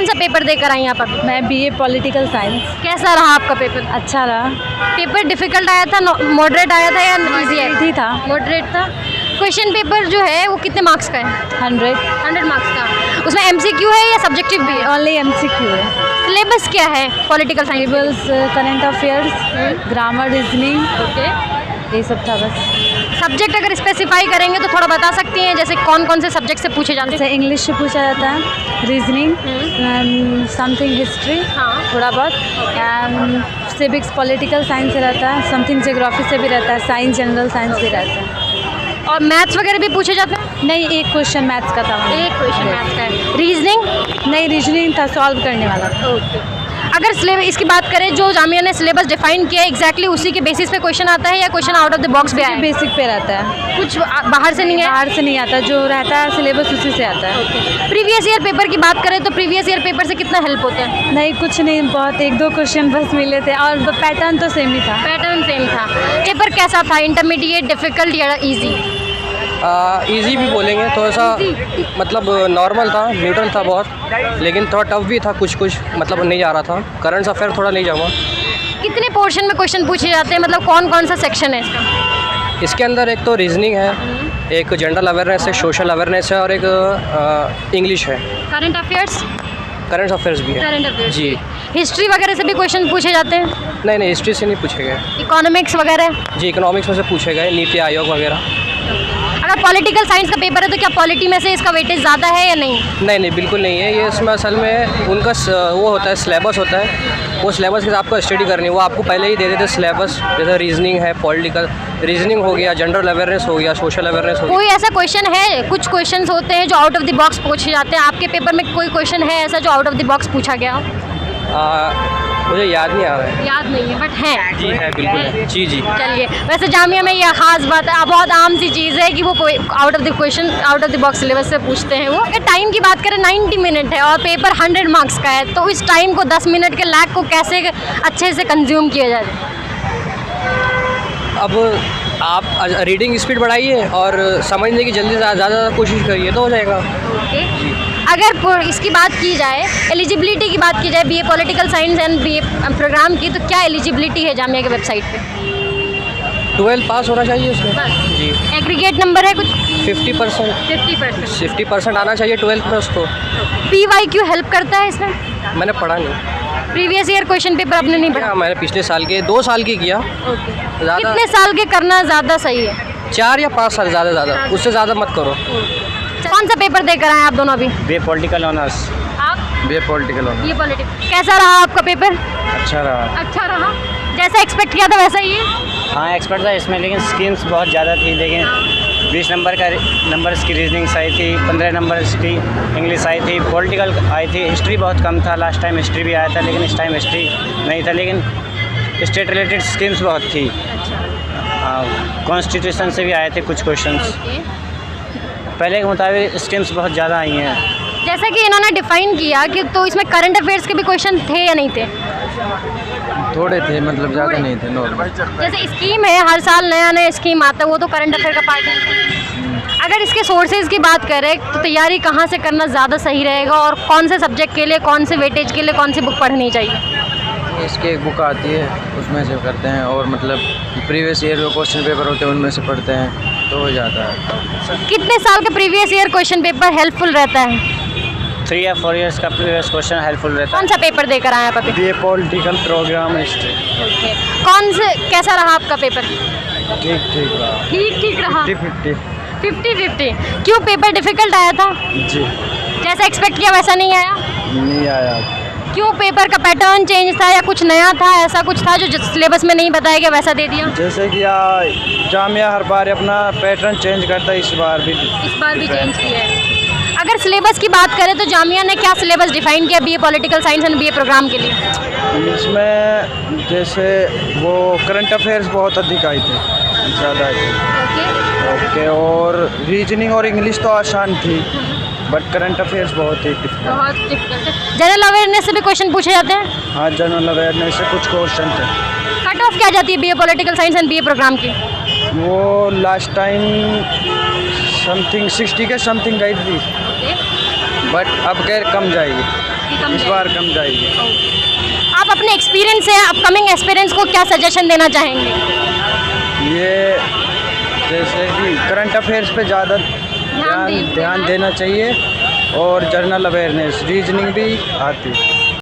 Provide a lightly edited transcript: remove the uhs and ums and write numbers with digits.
कौन सा पेपर देकर आई आप अभी? मैं बीए पॉलिटिकल साइंस। कैसा रहा आपका पेपर? अच्छा रहा। पेपर डिफिकल्ट आया था, मॉडरेट आया था या इजी आया? इजी था। मॉडरेट था। क्वेश्चन पेपर जो है वो कितने मार्क्स का है? 100 मार्क्स का। उसमें एमसीक्यू है या सब्जेक्टिव भी है? ओनली एमसीक्यू है। सिलेबस क्या है political science? Tables, current affairs, grammar, reasoning, okay. ये सब था बस। सब्जेक्ट अगर स्पेसिफाई करेंगे तो थोड़ा बता सकती हैं, जैसे कौन कौन से सब्जेक्ट से पूछे जाते जैसे हैं? इंग्लिश से पूछा जाता है, रीजनिंग, समथिंग हिस्ट्री, हाँ। थोड़ा बहुत, सिविक्स पॉलिटिकल साइंस से रहता है, समथिंग ज्योग्राफी से भी रहता है, साइंस जनरल साइंस भी रहता है। और मैथ्स वगैरह भी पूछे जाते हैं? नहीं, एक क्वेश्चन मैथ्स का था। एक क्वेश्चन मैथ्स का है। रीजनिंग? नहीं, रीजनिंग था, सॉल्व करने वाला था। ओके। अगर सिलेबस इसकी बात करें, जो जामिया ने सिलेबस डिफाइन किया है एग्जैक्टली उसी के बेसिस पे क्वेश्चन आता है या question out of the box भी आया है? बेसिक पे रहता है, कुछ बाहर से नहीं है? बाहर से नहीं आता, जो रहता है सिलेबस उसी से आता है। प्रीवियस ईयर पेपर की बात करें तो प्रीवियस ईयर पेपर से कितना हेल्प होता है? नहीं, कुछ नहीं, बहुत एक दो क्वेश्चन बस मिले थे और पैटर्न तो सेम ही था। पैटर्न सेम था। पेपर कैसा था? इंटरमीडिएट, डिफिकल्ट या इजी? इजी भी बोलेंगे, थोड़ा सा मतलब नॉर्मल था, न्यूट्रल था बहुत, लेकिन थोड़ा टफ भी था, कुछ मतलब नहीं जा रहा था। करंट अफेयर थोड़ा नहीं जाऊँगा। कितने पोर्शन में क्वेश्चन पूछे जाते हैं, मतलब कौन कौन सा सेक्शन है इसका? इसके अंदर एक तो रीजनिंग है, एक जनरल अवेयरनेस है, सोशल अवेयरनेस है और एक इंग्लिश है। Current affairs? करंट अफेयर्स भी है। करंट अफेयर्स जी। हिस्ट्री वगैरह से भी क्वेश्चन पूछे जाते हैं? नहीं, हिस्ट्री से नहीं पूछे गए। इकोनॉमिक्स वगैरह? जी, इकोनॉमिक्स में से पूछे गए, नीति आयोग वगैरह। अगर पॉलिटिकल साइंस का पेपर है तो क्या पॉलिटी में से इसका वेटेज ज़्यादा है या नहीं? नहीं, बिल्कुल नहीं है। ये इसमें असल में उनका वो होता है, सिलेबस होता है, वो सिलेबस के साथ आपको स्टडी करनी है, वो आपको पहले ही दे देते सिलेबस। जैसे रीजनिंग है, पॉलिटिकल रीजनिंग हो गया, जनरल अवेयरनेस हो गया, सोशल अवेयरनेस हो गया। कोई ऐसा क्वेश्चन है? कुछ क्वेश्चंस होते हैं जो आउट ऑफ द बॉक्स पूछे जाते हैं, आपके पेपर में कोई क्वेश्चन है ऐसा जो आउट ऑफ द बॉक्स पूछा गया? मुझे याद नहीं आ रहा है। याद नहीं है, बट है। जी है, बिल्कुल है। जी। चलिए, वैसे जामिया में यह खास बात है, बहुत आम सी चीज़ है कि वो कोई out of the box syllabus से पूछते हैं वो। अगर टाइम की बात करें, 90 मिनट है और पेपर 100 मार्क्स का है, तो इस टाइम को 10 मिनट के लैग को कैसे अच्छे से कंज्यूम किया जाए? अब आप रीडिंग स्पीड बढ़ाइए और समझने की जल्दी से ज़्यादा कोशिश करिए तो हो जाएगा। ओके। अगर इसकी बात की जाए, एलिजिबिलिटी की बात की जाए BA political science and BA programme की, तो क्या एलिजिबिलिटी है जामिया के वेबसाइट पे? 12 पास होना चाहिए उसमें। जी। एग्रीगेट नंबर है कुछ? 50%। 50% आना चाहिए 12 प्लस को। PYQ हेल्प करता है इसमें? मैंने पढ़ा नहीं। प्रीवियस ईयर क्वेश्चन पेपर आपने नहीं पढ़ा? मैंने पिछले साल के 2 साल की किया। ज़्यादा कितने साल के करना ज़्यादा सही है? 4 या 5 साल, ज़्यादा उससे ज़्यादा मत करो। कौन सा पेपर देकर आए आप दोनों अभी? BA political honours. आप? BA political honours. ये पॉलिटिक्स। कैसा रहा आपका पेपर? अच्छा रहा। अच्छा रहा, जैसा एक्सपेक्ट किया था वैसा ही है? हाँ, एक्सपर्ट था इसमें, लेकिन स्कीम्स बहुत ज़्यादा थी। लेकिन 20 नंबर्स की रीजनिंग आई थी, 15 नंबर्स की इंग्लिश आई थी, पॉलिटिकल आई थी, हिस्ट्री बहुत कम था। लास्ट टाइम हिस्ट्री भी आया था, लेकिन इस टाइम हिस्ट्री नहीं था। लेकिन स्टेट रिलेटेड स्कीम्स बहुत थी। हाँ, कॉन्स्टिट्यूशन से भी आए थे कुछ क्वेश्चंस। पहले के मुताबिक स्कीम्स बहुत ज़्यादा आई हैं। जैसा कि इन्होंने डिफाइन किया कि, तो इसमें करंट अफेयर्स के भी क्वेश्चन थे या नहीं थे? थोड़े थे, मतलब ज़्यादा नहीं थे, नॉर्मल। जैसे स्कीम है, हर साल नया स्कीम आता है, वो तो करंट अफेयर का पार्ट है। अगर इसके सोर्सेज की बात करें तो तैयारी कहाँ से करना ज़्यादा सही रहेगा और कौन से सब्जेक्ट के लिए, कौन से वेटेज के लिए कौन सी बुक पढ़नी चाहिए? इसकी एक बुक आती है, उसमें से करते हैं, और मतलब प्रीवियस ईयर जो क्वेश्चन पेपर होते हैं उनमें से पढ़ते हैं तो हो जाता है। कितने साल का previous year question paper helpful रहता है? 3 या 4 ईयर्स का प्रीवियस क्वेश्चन हेल्पफुल रहता कौन सा पेपर देकर आए आप अभी? BA political programme history. कौन से, कैसा रहा आपका पेपर? ठीक रहा। ठीक रहा। 50-50। क्यों, पेपर डिफिकल्ट आया था? जी। जैसा एक्सपेक्ट किया वैसा नहीं आया? नहीं आया। क्यों, पेपर का पैटर्न चेंज था या कुछ नया था, ऐसा कुछ था जो सिलेबस में नहीं बताया गया वैसा दे दिया? जैसे कि जामिया हर बार अपना पैटर्न चेंज करता है, इस बार भी चेंज किया है। अगर सिलेबस की बात करें तो जामिया ने क्या सिलेबस डिफाइन किया BA political science and BA programme के लिए? इसमें जैसे वो करंट अफेयर्स बहुत अधिक आई थे, ज़्यादा आई थी। ओके। और रीजनिंग और इंग्लिश तो आसान थी, बट करंट अफेयर्स बहुत ही डिफिकल्ट है। जनरल अवेयरनेस से भी क्वेश्चन पूछे जाते हैं? हाँ, जनरल अवेयरनेस से कुछ क्वेश्चन थे। कट ऑफ क्या जाती है BA political science and BA programme की? वो लास्ट टाइम समथिंग 60 के समथिंग गई थी, बट अब खैर कम जाएगी। कि कम इस बार कम जाएगी। आप अपने एक्सपीरियंस से अपकमिंग एक्सपीरियंस को क्या सजेशन देना चाहेंगे? ये जैसे कि करंट अफेयर्स पे ज़्यादा ध्यान देना चाहिए और जनरल अवेयरनेस रीजनिंग भी आती है।